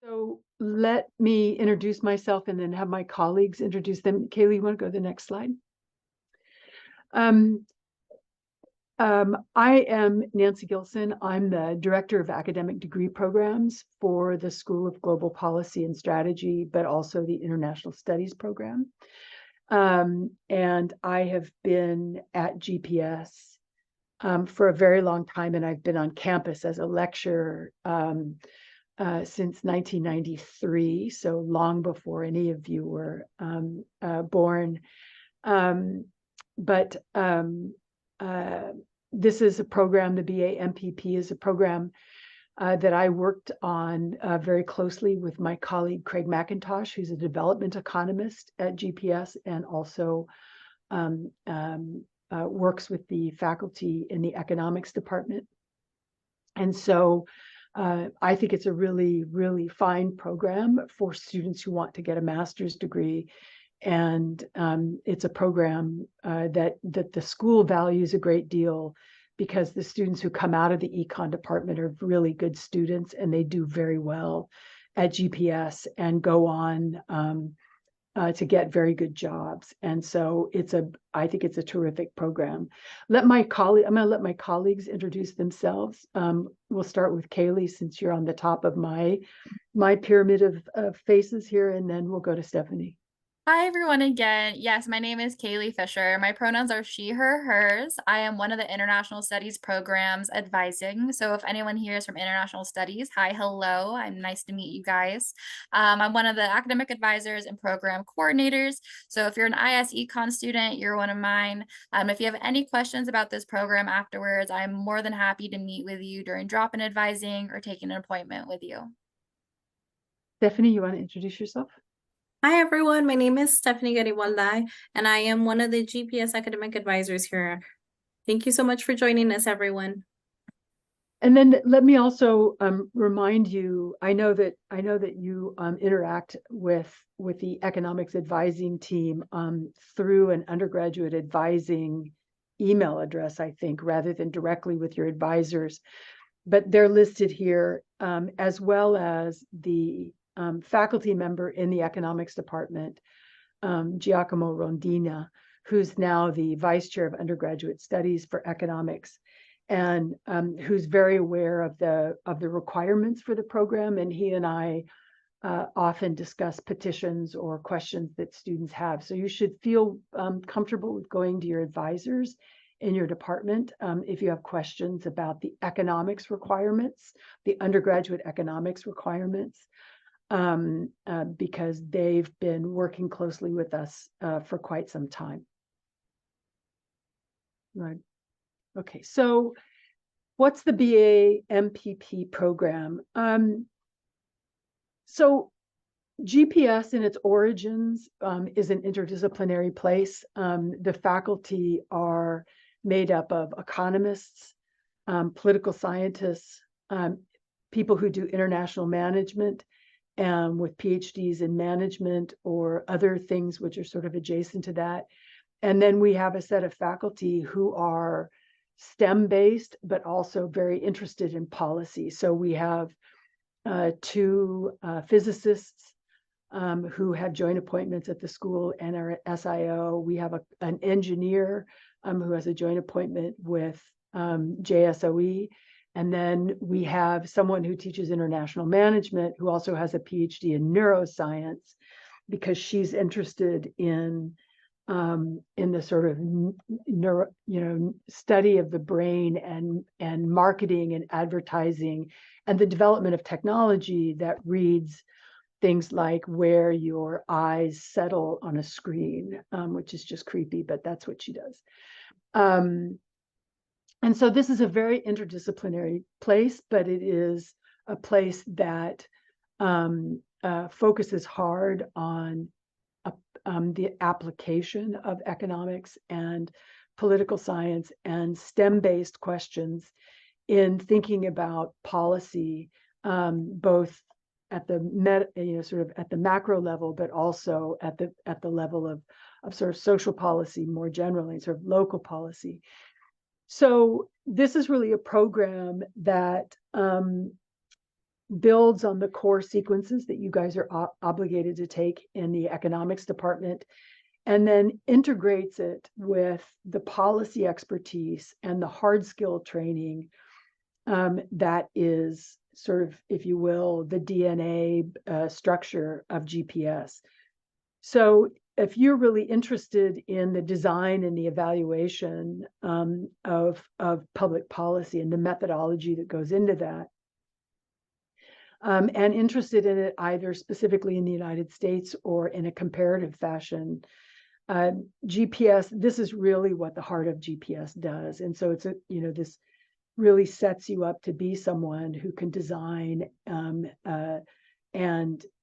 So let me introduce myself and then have my colleagues introduce them. Kaylee, you want to go to the next slide? Um, I am Nancy Gilson. I'm the Director of Academic Degree Programs for the School of Global Policy and Strategy, but also the International Studies program. And I have been at GPS for a very long time, and I've been on campus as a lecturer since 1993, so long before any of you were born. But this is a program, the BA MPP is a program that I worked on very closely with my colleague Craig McIntosh, who's a development economist at GPS and also works with the faculty in the economics department. And so I think it's a really, really fine program for students who want to get a master's degree. And it's a program that the school values a great deal because the students who come out of the econ department are really good students and they do very well at GPS and go on to get very good jobs. And so I think it's a terrific program. I'm going to let my colleagues introduce themselves. We'll start with Kaylee since you're on the top of my pyramid of faces here, and then we'll go to Stephanie. Hi, everyone, again. Yes, my name is Kaylee Fisher. My pronouns are she, her, hers. I am one of the International Studies programs advising. So if anyone here is from International Studies, hi, hello. I'm nice to meet you guys. I'm one of the academic advisors and program coordinators. So if you're an IS Econ student, you're one of mine. If you have any questions about this program afterwards, I'm more than happy to meet with you during drop-in advising or taking an appointment with you. Stephanie, you want to introduce yourself? Hi everyone, my name is Stephanie Garibaldi, and I am one of the GPS academic advisors here. Thank you so much for joining us, everyone. And then let me also remind you, I know that you interact with the economics advising team through an undergraduate advising email address, I think, rather than directly with your advisors. But they're listed here, as well as the faculty member in the economics department, Giacomo Rondina, who's now the vice chair of undergraduate studies for economics, and who's very aware of the requirements for the program. And he and I often discuss petitions or questions that students have. So you should feel comfortable with going to your advisors in your department if you have questions about the economics requirements, the undergraduate economics requirements, because they've been working closely with us for quite some time. Right. Okay, so what's the BA MPP program? So GPS in its origins is an interdisciplinary place. The faculty are made up of economists, political scientists, people who do international management, with PhDs in management or other things which are sort of adjacent to that. And then we have a set of faculty who are STEM-based, but also very interested in policy. So we have two physicists who have joint appointments at the school and are at SIO. We have an engineer who has a joint appointment with JSOE. And then we have someone who teaches international management who also has a PhD in neuroscience because she's interested in the sort of study of the brain and marketing and advertising and the development of technology that reads things like where your eyes settle on a screen, which is just creepy, but that's what she does. And so this is a very interdisciplinary place, but it is a place that focuses hard on the application of economics and political science and STEM-based questions in thinking about policy, both at the sort of at the macro level, but also at the level of sort of social policy more generally, sort of local policy. So this is really a program that builds on the core sequences that you guys are obligated to take in the economics department, and then integrates it with the policy expertise and the hard skill training that is sort of, if you will, the DNA structure of GPS. So if you're really interested in the design and the evaluation of public policy and the methodology that goes into that, and interested in it either specifically in the United States or in a comparative fashion, GPS, this is really what the heart of GPS does. And so it's this really sets you up to be someone who can design and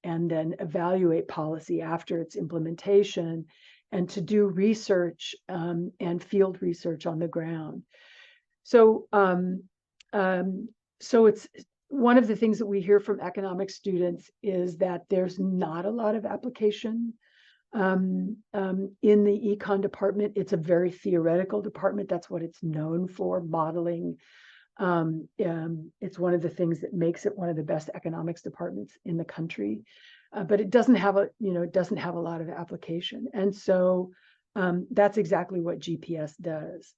then evaluate policy after its implementation, and to do research and field research on the ground. So so it's one of the things that we hear from economics students is that there's not a lot of application in the econ department. It's a very theoretical department. That's what it's known for, modeling. It's one of the things that makes it one of the best economics departments in the country, but it doesn't have a lot of application. And so that's exactly what GPS does.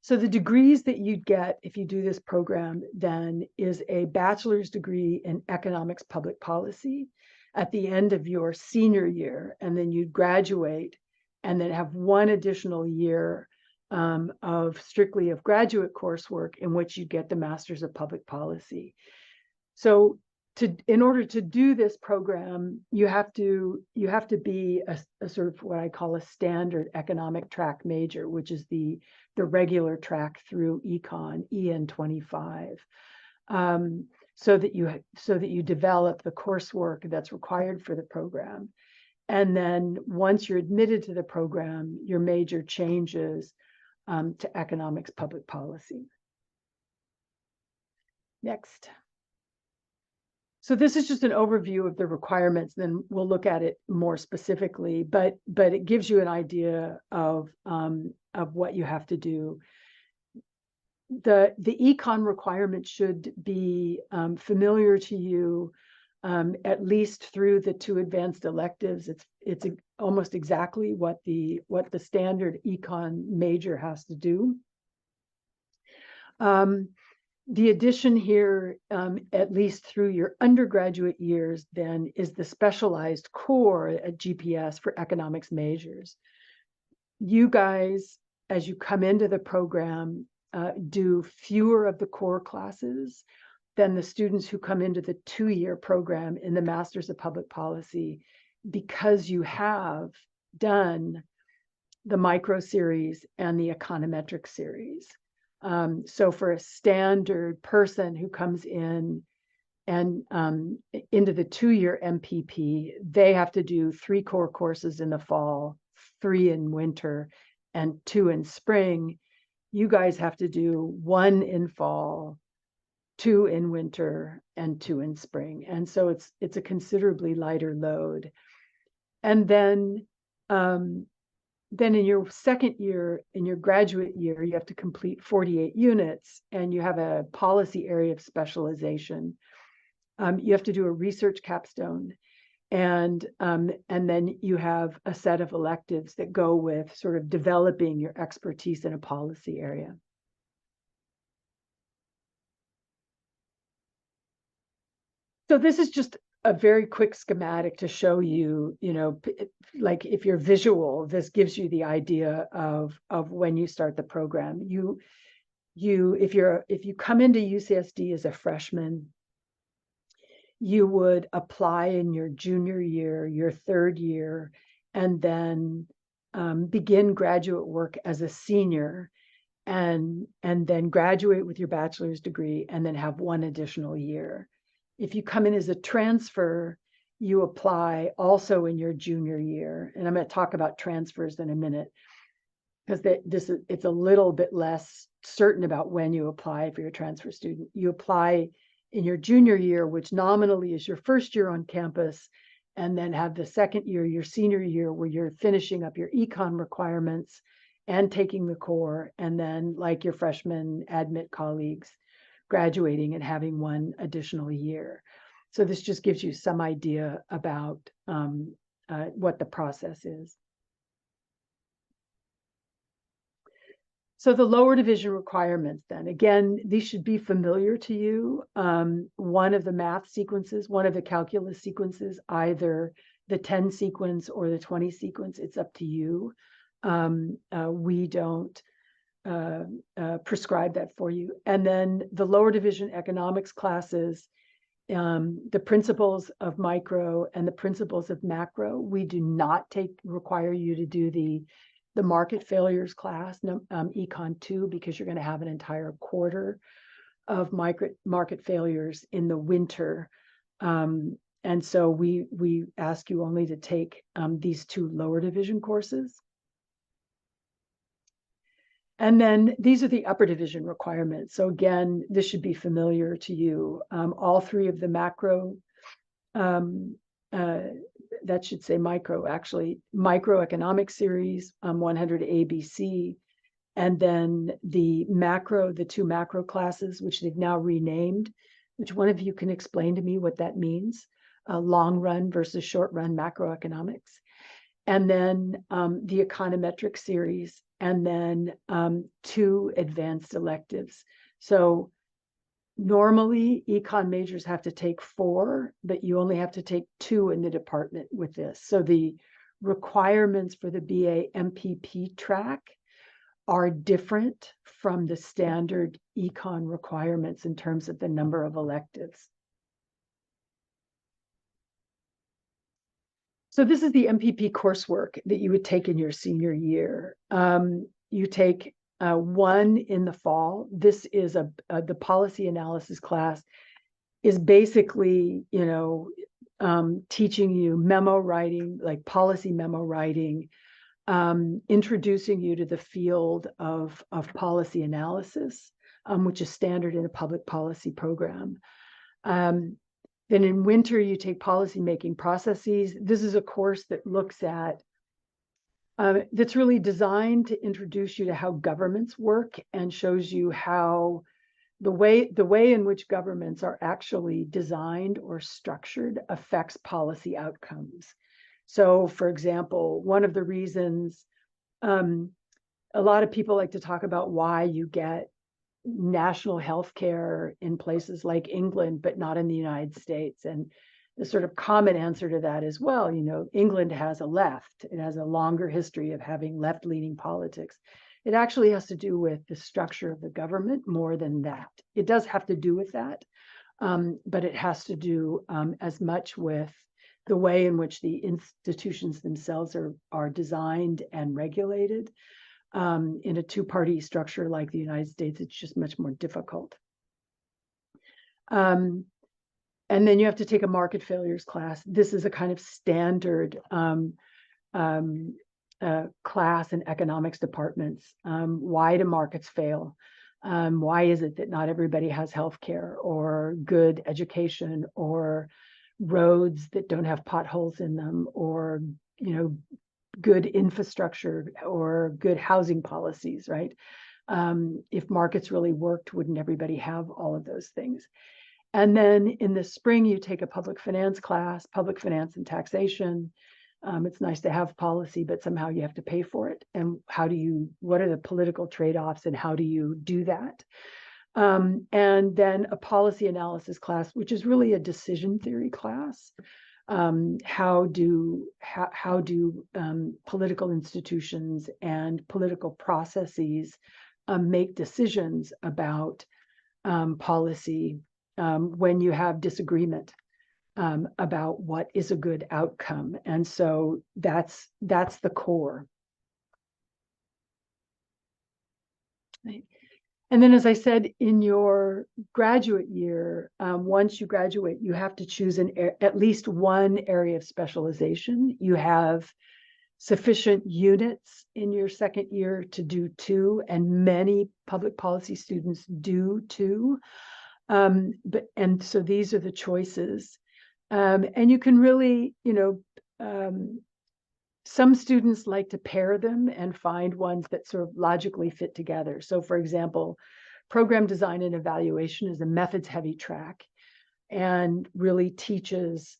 So the degrees that you'd get if you do this program then is a bachelor's degree in economics public policy at the end of your senior year, and then you'd graduate and then have one additional year of strictly of graduate coursework in which you get the Masters of Public Policy. So in order to do this program, you have to be a sort of what I call a standard economic track major, which is the regular track through econ, EN 25, so that you develop the coursework that's required for the program. And then once you're admitted to the program, your major changes to economics public policy. Next. So this is just an overview of the requirements, then we'll look at it more specifically, but it gives you an idea of what you have to do. The econ requirements should be familiar to you at least through the 2 advanced electives. It's almost exactly what the standard econ major has to do. The addition here, at least through your undergraduate years, then is the specialized core at GPS for economics majors. You guys, as you come into the program, do fewer of the core classes than the students who come into the 2-year program in the Masters of Public Policy, because you have done the micro series and the econometrics series. So for a standard person who comes in and into the 2-year MPP, they have to do 3 core courses in the fall, 3 in winter, and 2 in spring. You guys have to do 1 in fall, 2 in winter, and 2 in spring. And so it's a considerably lighter load. And then in your 2nd year, in your graduate year, you have to complete 48 units, and you have a policy area of specialization. You have to do a research capstone, and then you have a set of electives that go with sort of developing your expertise in a policy area. So this is just a very quick schematic to show you, like if you're visual, this gives you the idea of when you start the program. If you come into UCSD as a freshman, you would apply in your junior year, your 3rd year, and then begin graduate work as a senior, and then graduate with your bachelor's degree, and then have 1 additional year. If you come in as a transfer, you apply also in your junior year. And I'm going to talk about transfers in a minute, because it's a little bit less certain about when you apply if you're a transfer student. You apply in your junior year, which nominally is your 1st year on campus, and then have the 2nd year, your senior year, where you're finishing up your econ requirements and taking the core, and then, like your freshman admit colleagues, graduating and having one additional year. So this just gives you some idea about what the process is. So the lower division requirements then, again, these should be familiar to you. One of the math sequences, one of the calculus sequences, either the 10 sequence or the 20 sequence, it's up to you. We don't prescribe that for you. And then the lower division economics classes, the principles of micro and the principles of macro, we do not require you to do the market failures class, Econ 2, because you're going to have an entire quarter of market failures in the winter. And so we ask you only to take these 2 lower division courses. And then these are the upper division requirements. So again, this should be familiar to you. All 3 of the macro, that should say micro, actually, microeconomic series, 100 ABC, and then the 2 macro classes, which they've now renamed. Which one of you can explain to me what that means? Long run versus short run macroeconomics. And then the econometric series, and then 2 advanced electives. So normally econ majors have to take 4, but you only have to take 2 in the department with this. So the requirements for the BA MPP track are different from the standard econ requirements in terms of the number of electives. So this is the MPP coursework that you would take in your senior year. You take 1 in the fall. This is the policy analysis class is basically, teaching you memo writing, like policy memo writing, introducing you to the field of policy analysis, which is standard in a public policy program. Then in winter, you take policymaking processes. This is a course that looks at, that's really designed to introduce you to how governments work and shows you how the way in which governments are actually designed or structured affects policy outcomes. So, for example, one of the reasons a lot of people like to talk about why you get national health care in places like England, but not in the United States. And the sort of common answer to that is, well, England has a left. It has a longer history of having left-leaning politics. It actually has to do with the structure of the government more than that. It does have to do with that, but it has to do as much with the way in which the institutions themselves are designed and regulated. In a 2-party structure like the United States, it's just much more difficult. And then you have to take a market failures class. This is a kind of standard class in economics departments. Why do markets fail? Why is it that not everybody has healthcare or good education or roads that don't have potholes in them, or good infrastructure or good housing policies, right? If markets really worked, wouldn't everybody have all of those things? And then in the spring, you take a public finance class, public finance and taxation. It's nice to have policy, but somehow you have to pay for it. And what are the political trade-offs and how do you do that? And then a policy analysis class, which is really a decision theory class. How do political institutions and political processes make decisions about policy when you have disagreement about what is a good outcome? And so that's the core. Right. And then, as I said, in your graduate year, once you graduate, you have to choose at least one area of specialization. You have sufficient units in your second year to do 2, and many public policy students do 2. So these are the choices. And you can really, some students like to pair them and find ones that sort of logically fit together. So, for example, program design and evaluation is a methods heavy track and really teaches,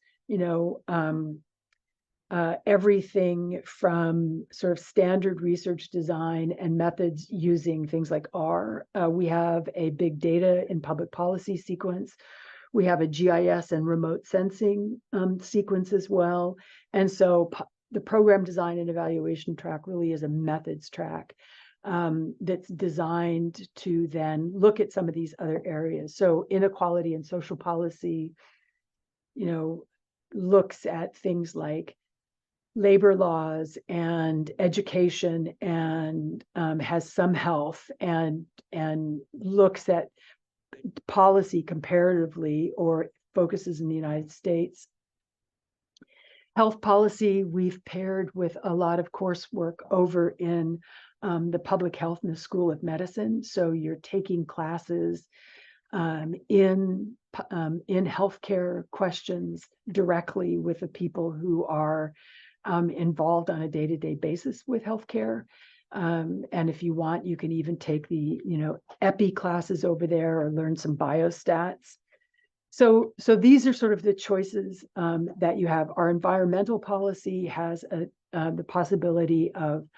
everything from sort of standard research design and methods using things like R. We have a big data and public policy sequence. We have a GIS and remote sensing sequence as well. And so the program design and evaluation track really is a methods track that's designed to then look at some of these other areas. So inequality and social policy, looks at things like labor laws and education and has some health and looks at policy comparatively or focuses in the United States. Health policy, we've paired with a lot of coursework over in the public health in the School of Medicine. So you're taking classes in healthcare questions directly with the people who are involved on a day-to-day basis with healthcare. And if you want, you can even take the, epi classes over there or learn some biostats. So these are sort of the choices that you have. Our environmental policy has the possibility of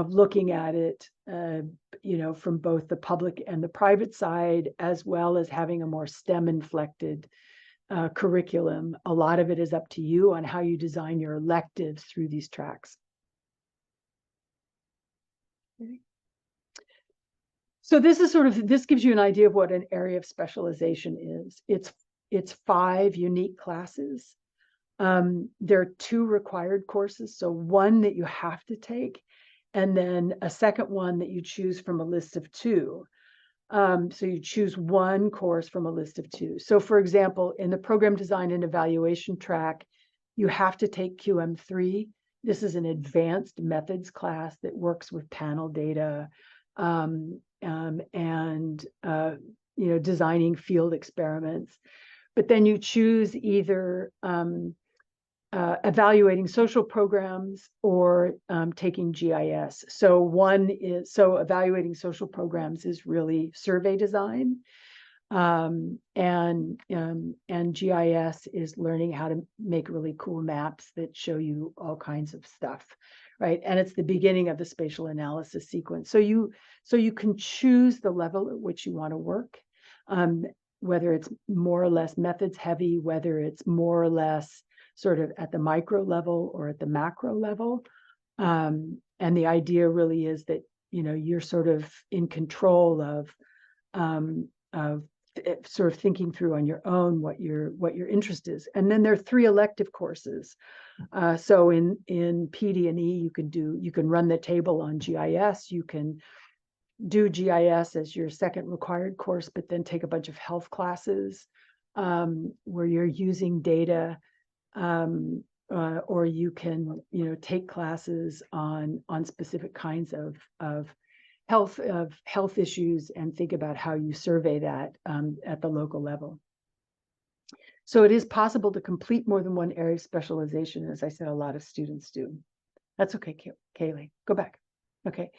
looking at it, from both the public and the private side, as well as having a more STEM inflected curriculum. A lot of it is up to you on how you design your electives through these tracks. So this gives you an idea of what an area of specialization is. It's 5 unique classes. There are 2 required courses. So one that you have to take, and then a second one that you choose from a list of 2. So you choose one course from a list of 2. So for example, in the program design and evaluation track, you have to take QM3. This is an advanced methods class that works with panel data and designing field experiments. But then you choose either evaluating social programs or taking GIS. So evaluating social programs is really survey design, and GIS is learning how to make really cool maps that show you all kinds of stuff, right? And it's the beginning of the spatial analysis sequence. So you can choose the level at which you want to work, whether it's more or less methods heavy, whether it's more or less sort of at the micro level or at the macro level. And the idea really is that, you're sort of in control of sort of thinking through on your own what your interest is. And then there are 3 elective courses. So in PD&E, you can run the table on GIS. You can do GIS as your second required course, but then take a bunch of health classes where you're using data. Or you can, take classes on specific kinds of health issues and think about how you survey that at the local level. So it is possible to complete more than one area of specialization. As I said, a lot of students do. That's okay, Kaylee. Go back. Okay.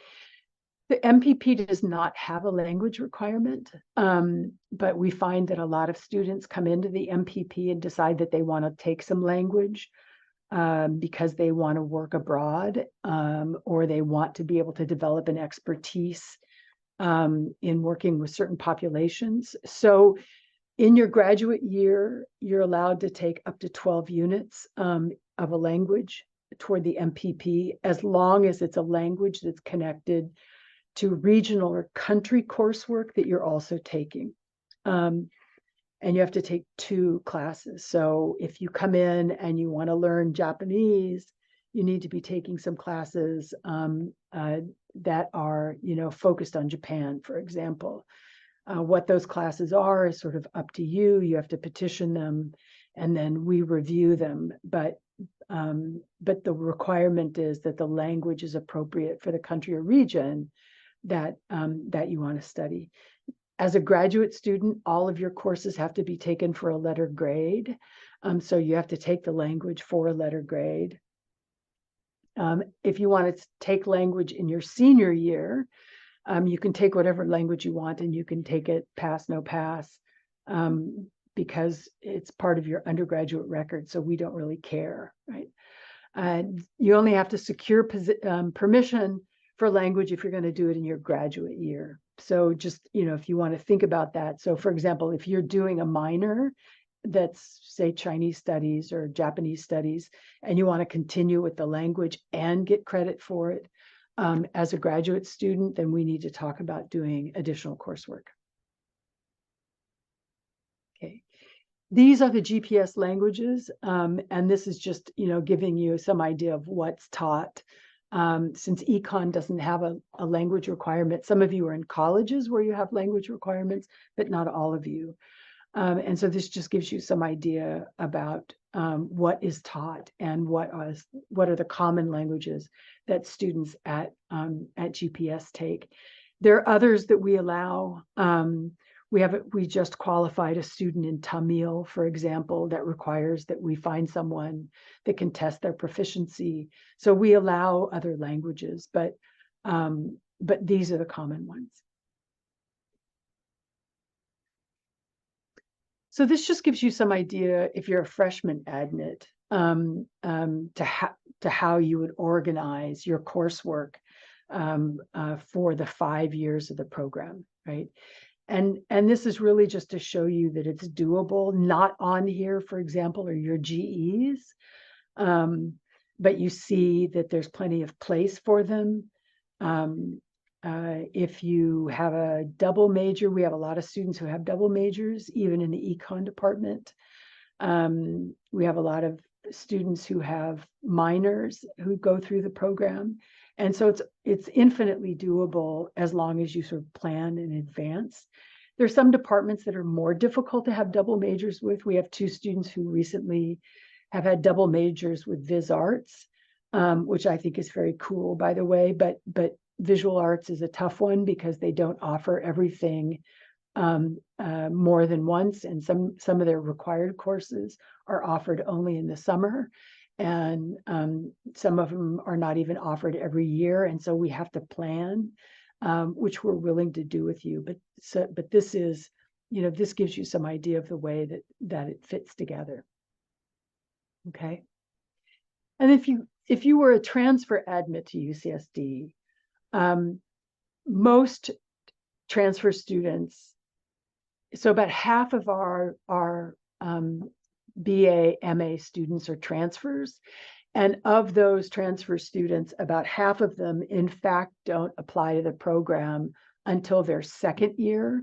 The MPP does not have a language requirement, but we find that a lot of students come into the MPP and decide that they want to take some language because they want to work abroad, or they want to be able to develop an expertise in working with certain populations. So in your graduate year, you're allowed to take up to 12 units of a language toward the MPP, as long as it's a language that's connected to regional or country coursework that you're also taking. And you have to take 2 classes. So if you come in and you want to learn Japanese, you need to be taking some classes that are, focused on Japan, for example. What those classes are is sort of up to you. You have to petition them, and then we review them. But the requirement is that the language is appropriate for the country or region that you want to study. As a graduate student, all of your courses have to be taken for a letter grade. So you have to take the language for a letter grade. If you want to take language in your senior year, You can take whatever language you want, and you can take it pass, no pass, because it's part of your undergraduate record. So we don't really care, right? You only have to secure permission for language if you're going to do it in your graduate year. So just, if you want to think about that. So for example, if you're doing a minor that's, say, Chinese studies or Japanese studies, and you want to continue with the language and get credit for it as a graduate student, then we need to talk about doing additional coursework. Okay. These are the GPS languages, and this is just, giving you some idea of what's taught. Since econ doesn't have a language requirement, some of you are in colleges where you have language requirements, but not all of you. And so this just gives you some idea about what is taught and what are the common languages that students at GPS take. There are others that we allow. We just qualified a student in Tamil, for example, that requires that we find someone that can test their proficiency. So we allow other languages, but these are the common ones. So this just gives you some idea, if you're a freshman admit, to how you would organize your coursework for the 5 years of the program, right? And this is really just to show you that it's doable. Not on here, for example, are your GEs, but you see that there's plenty of place for them. If you have a double major, we have a lot of students who have double majors, even in the econ department. We have a lot of students who have minors who go through the program. And so it's infinitely doable as long as you sort of plan in advance. There's some departments that are more difficult to have double majors with. We have 2 students who recently have had double majors with Viz Arts, which I think is very cool, by the way, but visual arts is a tough one because they don't offer everything more than once, and some of their required courses are offered only in the summer, and some of them are not even offered every year, and so we have to plan, which we're willing to do with you. But this is, this gives you some idea of the way that it fits together. Okay, and if you were a transfer admit to UCSD, most transfer students, so about half of our BA, MA students are transfers. And of those transfer students, about half of them, in fact, don't apply to the program until their 2nd year,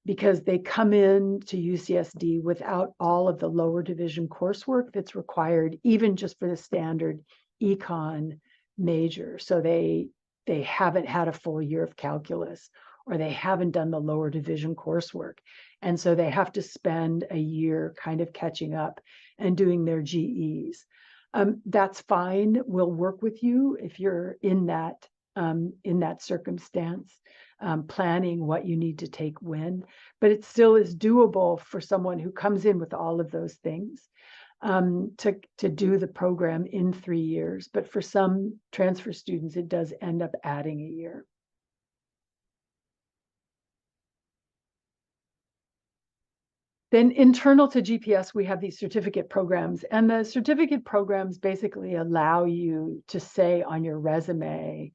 because they come in to UCSD without all of the lower division coursework that's required, even just for the standard econ major. So they haven't had a full year of calculus, or they haven't done the lower division coursework. And so they have to spend a year kind of catching up and doing their GEs. That's fine. We'll work with you if you're in that circumstance, planning what you need to take when, but it still is doable for someone who comes in with all of those things to do the program in 3 years. But for some transfer students, it does end up adding a year. Then internal to GPS, we have these certificate programs, and the certificate programs basically allow you to say on your resume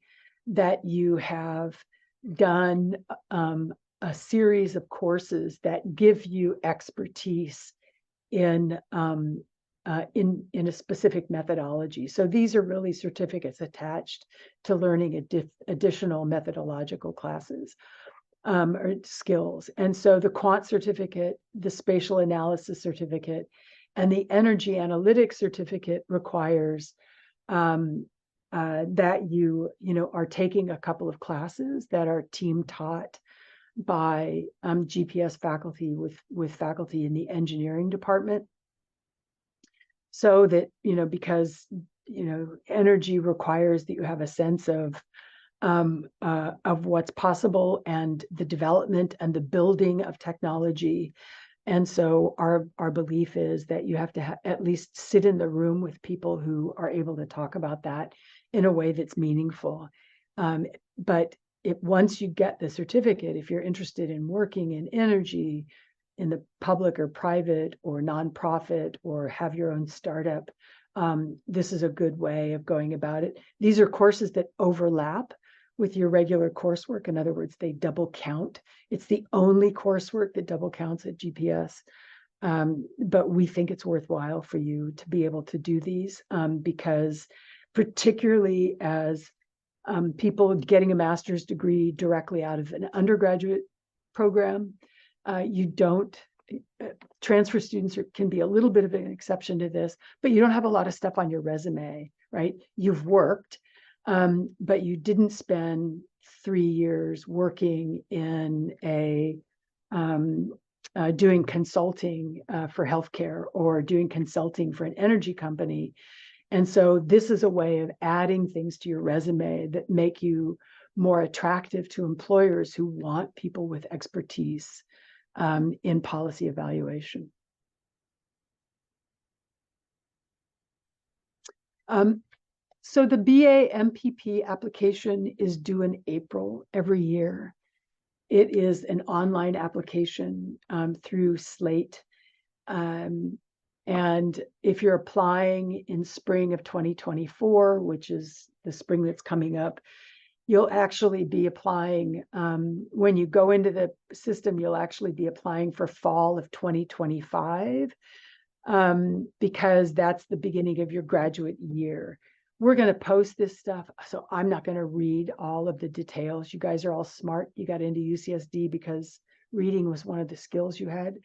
that you have done a series of courses that give you expertise in a specific methodology. So these are really certificates attached to learning additional methodological classes. Or skills. And so the quant certificate, the spatial analysis certificate, and the energy analytics certificate requires that you are taking a couple of classes that are team taught by GPS faculty with faculty in the engineering department. So that, because, energy requires that you have a sense of what's possible and the development and the building of technology. And so our belief is that you have to at least sit in the room with people who are able to talk about that in a way that's meaningful. But once you get the certificate, if you're interested in working in energy, in the public or private or nonprofit, or have your own startup, this is a good way of going about it. These are courses that overlap with your regular coursework. In other words, they double count. It's the only coursework that double counts at GPS. But we think it's worthwhile for you to be able to do these, because particularly as people getting a master's degree directly out of an undergraduate program, you don't, transfer students can be a little bit of an exception to this, but you don't have a lot of stuff on your resume, right? You've worked, but you didn't spend 3 years working in a doing consulting for healthcare, or doing consulting for an energy company. And so this is a way of adding things to your resume that make you more attractive to employers who want people with expertise in policy evaluation. So the BA MPP application is due in April every year. It is an online application through Slate. And if you're applying in spring of 2024, which is the spring that's coming up, you'll actually be applying, when you go into the system, you'll actually be applying for fall of 2025, because that's the beginning of your graduate year. We're going to post this stuff, so I'm not going to read all of the details. You guys are all smart. You got into UCSD because reading was one of the skills you had.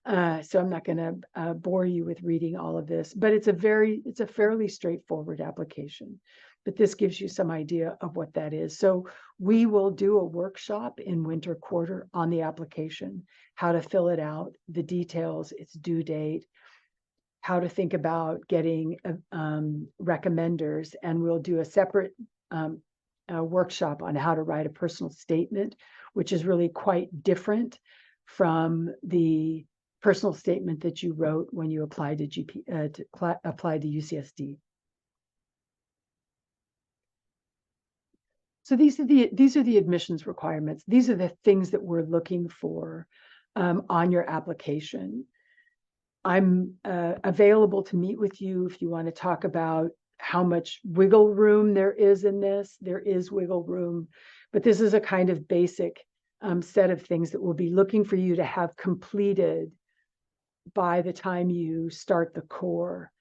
So I'm not going to bore you with reading all of this, but it's a fairly straightforward application. But this gives you some idea of what that is. So we will do a workshop in winter quarter on the application, how to fill it out, the details, its due date, how to think about getting recommenders, and we'll do a separate workshop on how to write a personal statement, which is really quite different from the personal statement that you wrote when you applied to apply to UCSD. So these are the admissions requirements. These are the things that we're looking for on your application. I'm available to meet with you if you want to talk about how much wiggle room there is in this. There is wiggle room, but this is a kind of basic set of things that we'll be looking for you to have completed by the time you start the core.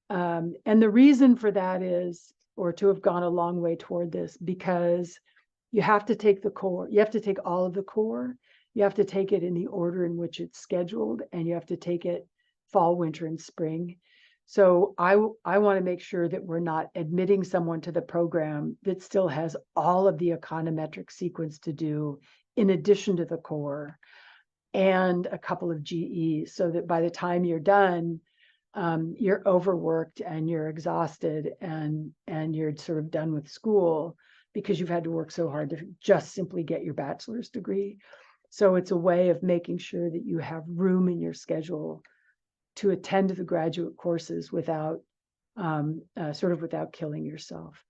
And the reason for that is, or to have gone a long way toward this, because you have to take the core. You have to take all of the core. You have to take it in the order in which it's scheduled, and you have to take it fall, winter, and spring. So I want to make sure that we're not admitting someone to the program that still has all of the econometric sequence to do in addition to the core and a couple of GEs, so that by the time you're done, you're overworked and you're exhausted and you're sort of done with school because you've had to work so hard to just simply get your bachelor's degree. So it's a way of making sure that you have room in your schedule to attend to the graduate courses without without killing yourself.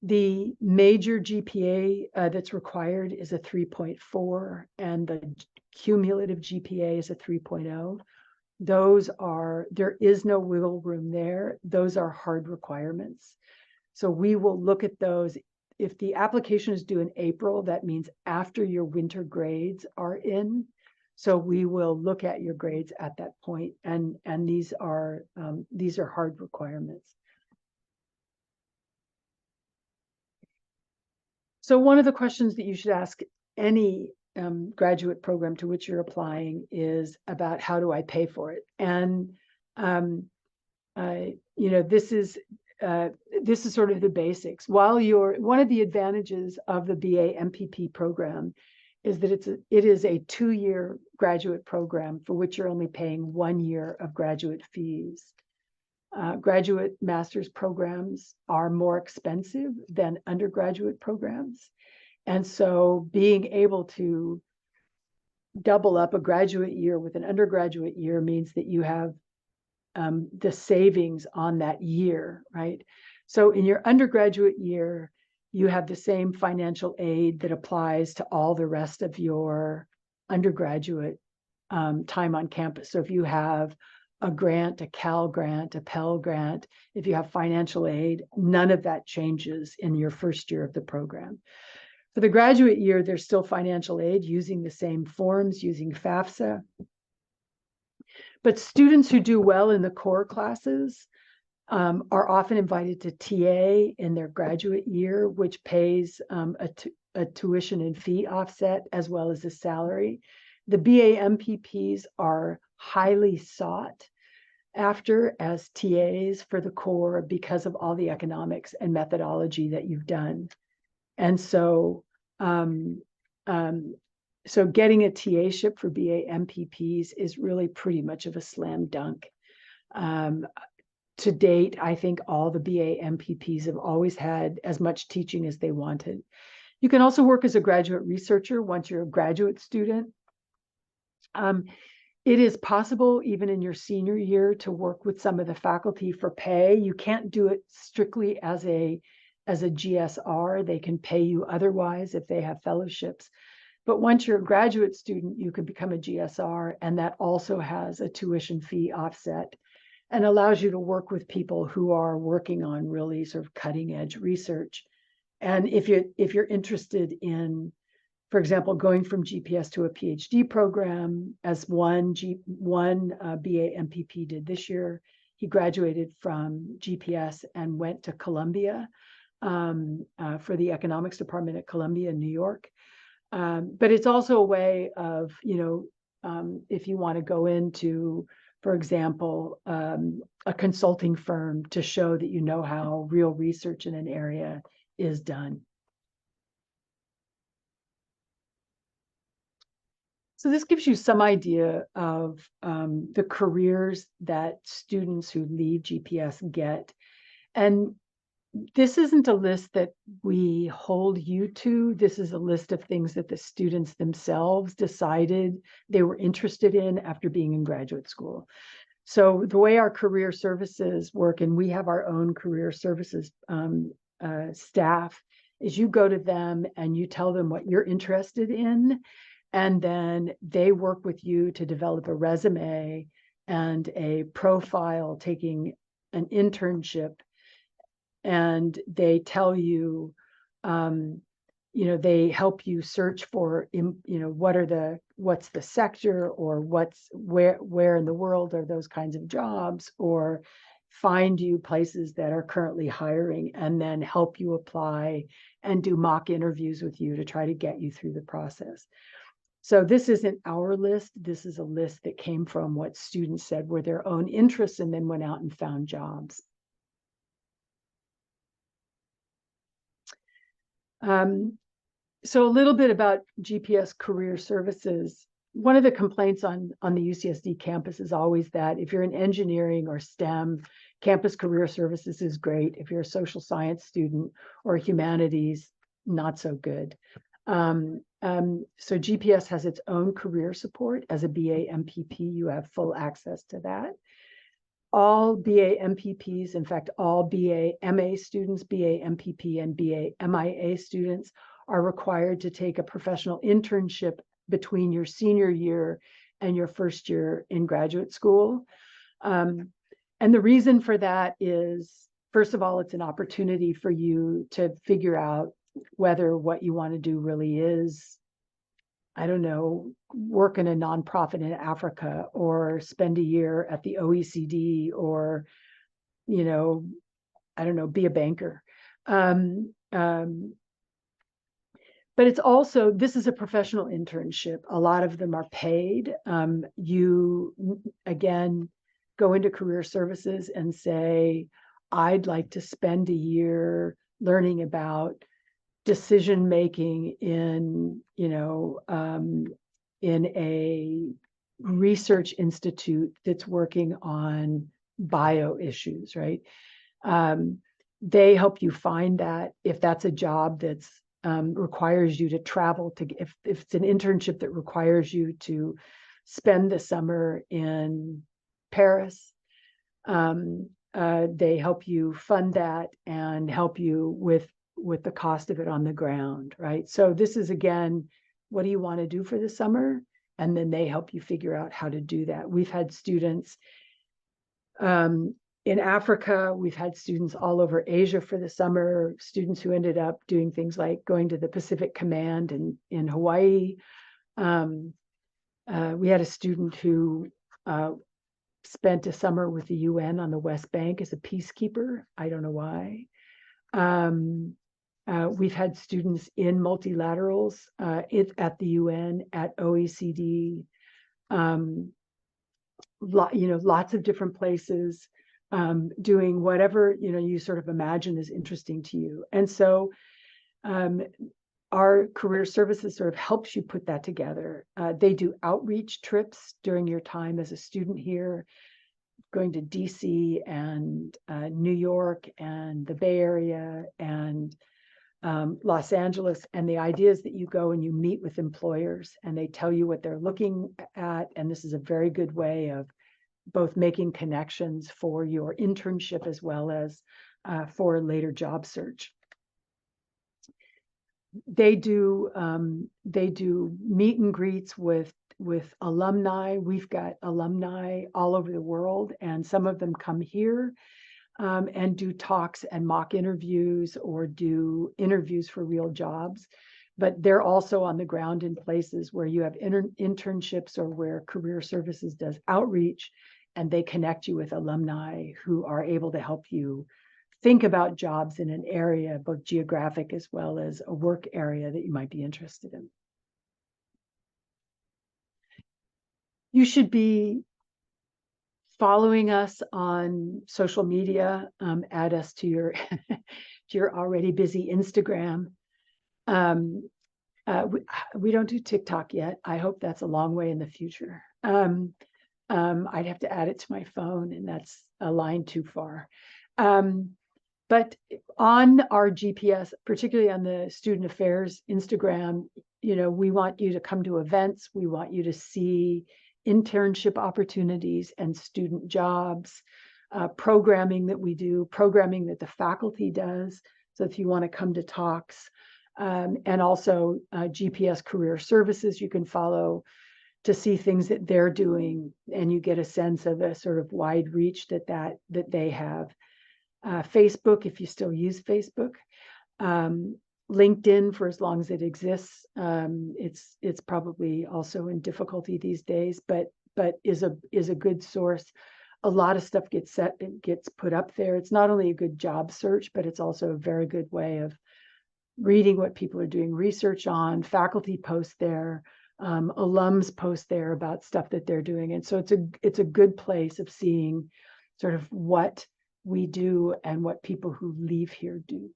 The major GPA that's required is a 3.4, and the cumulative GPA is a 3.0. There is no wiggle room there. Those are hard requirements. So we will look at those. If the application is due in April, that means after your winter grades are in. So we will look at your grades at that point, and these are hard requirements. So one of the questions that you should ask any graduate program to which you're applying is about, how do I pay for it? And this is sort of the basics. One of the advantages of the BA MPP program is that it is a 2-year graduate program for which you're only paying 1 year of graduate fees. Graduate master's programs are more expensive than undergraduate programs. And so being able to double up a graduate year with an undergraduate year means that you have the savings on that year, right? So in your undergraduate year, you have the same financial aid that applies to all the rest of your undergraduate time on campus. So if you have a grant, a Cal grant, a Pell grant, if you have financial aid, none of that changes in your first year of the program. For the graduate year, there's still financial aid using the same forms, using FAFSA. But students who do well in the core classes are often invited to TA in their graduate year, which pays a tuition and fee offset as well as a salary. The BA MPPs are highly sought after as TAs for the core because of all the economics and methodology that you've done. And so, so getting a TA-ship for BA MPPs is really pretty much of a slam dunk. To date, I think all the BA MPPs have always had as much teaching as they wanted. You can also work as a graduate researcher once you're a graduate student. It is possible, even in your senior year, to work with some of the faculty for pay. You can't do it strictly as a GSR. They can pay you otherwise if they have fellowships. But once you're a graduate student, you can become a GSR, and that also has a tuition fee offset and allows you to work with people who are working on really sort of cutting edge research. And if you're interested in, for example, going from GPS to a PhD program, as one BA MPP did this year, he graduated from GPS and went to Columbia for the economics department at Columbia in New York. But it's also a way of, if you want to go into, for example, a consulting firm to show that you know how real research in an area is done. So this gives you some idea of the careers that students who leave GPS get. And this isn't a list that we hold you to. This is a list of things that the students themselves decided they were interested in after being in graduate school. So the way our career services work, and we have our own career services staff, is you go to them and you tell them what you're interested in, and then they work with you to develop a resume and a profile, taking an internship. And they tell you, they help you search for, what's the sector, or where in the world are those kinds of jobs, or find you places that are currently hiring, and then help you apply and do mock interviews with you to try to get you through the process. So this isn't our list. This is a list that came from what students said were their own interests and then went out and found jobs. So a little bit about GPS career services. One of the complaints on the UCSD campus is always that if you're in engineering or STEM, campus career services is great. If you're a social science student or humanities, not so good. So GPS has its own career support. As a BA MPP, you have full access to that. All BA MPPs, in fact, all BA MA students, BA MPP and BA MIA students are required to take a professional internship between your senior year and your first year in graduate school. And the reason for that is, first of all, it's an opportunity for you to figure out whether what you want to do really is, I don't know, work in a nonprofit in Africa, or spend a year at the OECD, or, I don't know, be a banker. But it's also, this is a professional internship. A lot of them are paid. You, again, go into career services and say, I'd like to spend a year learning about decision-making in a research institute that's working on bio issues, right? They help you find that. If that's a job that's requires you to travel to, if it's an internship that requires you to spend the summer in Paris, they help you fund that and help you with the cost of it on the ground, right? So this is, again, what do you want to do for the summer? And then they help you figure out how to do that. We've had students in Africa, we've had students all over Asia for the summer, students who ended up doing things like going to the Pacific Command in Hawaii. We had a student who spent a summer with the UN on the West Bank as a peacekeeper. I don't know why. We've had students in multilaterals at the UN, at OECD, lots of different places, doing whatever, you sort of imagine is interesting to you. And so our career services sort of helps you put that together. They do outreach trips during your time as a student here, going to DC and New York and the Bay Area and Los Angeles. And the idea is that you go and you meet with employers and they tell you what they're looking at. And this is a very good way of both making connections for your internship as well as for later job search. They do meet and greets with alumni. We've got alumni all over the world, and some of them come here and do talks and mock interviews or do interviews for real jobs. But they're also on the ground in places where you have internships or where career services does outreach, and they connect you with alumni who are able to help you think about jobs in an area, both geographic as well as a work area that you might be interested in. You should be following us on social media. Add us to your to your already busy Instagram. We don't do TikTok yet. I hope that's a long way in the future. I'd have to add it to my phone, and that's a line too far. But on our GPS, particularly on the Student Affairs Instagram, we want you to come to events. We want you to see internship opportunities and student jobs, programming that we do, programming that the faculty does. So if you want to come to talks, and also GPS Career Services, you can follow to see things that they're doing, and you get a sense of a sort of wide reach that they have. Facebook, if you still use Facebook, LinkedIn for as long as it exists. It's probably also in difficulty these days, but is a good source. A lot of stuff gets put up there. It's not only a good job search, but it's also a very good way of reading what people are doing research on. Faculty post there, alums post there about stuff that they're doing, and so it's a good place of seeing sort of what we do and what people who leave here do.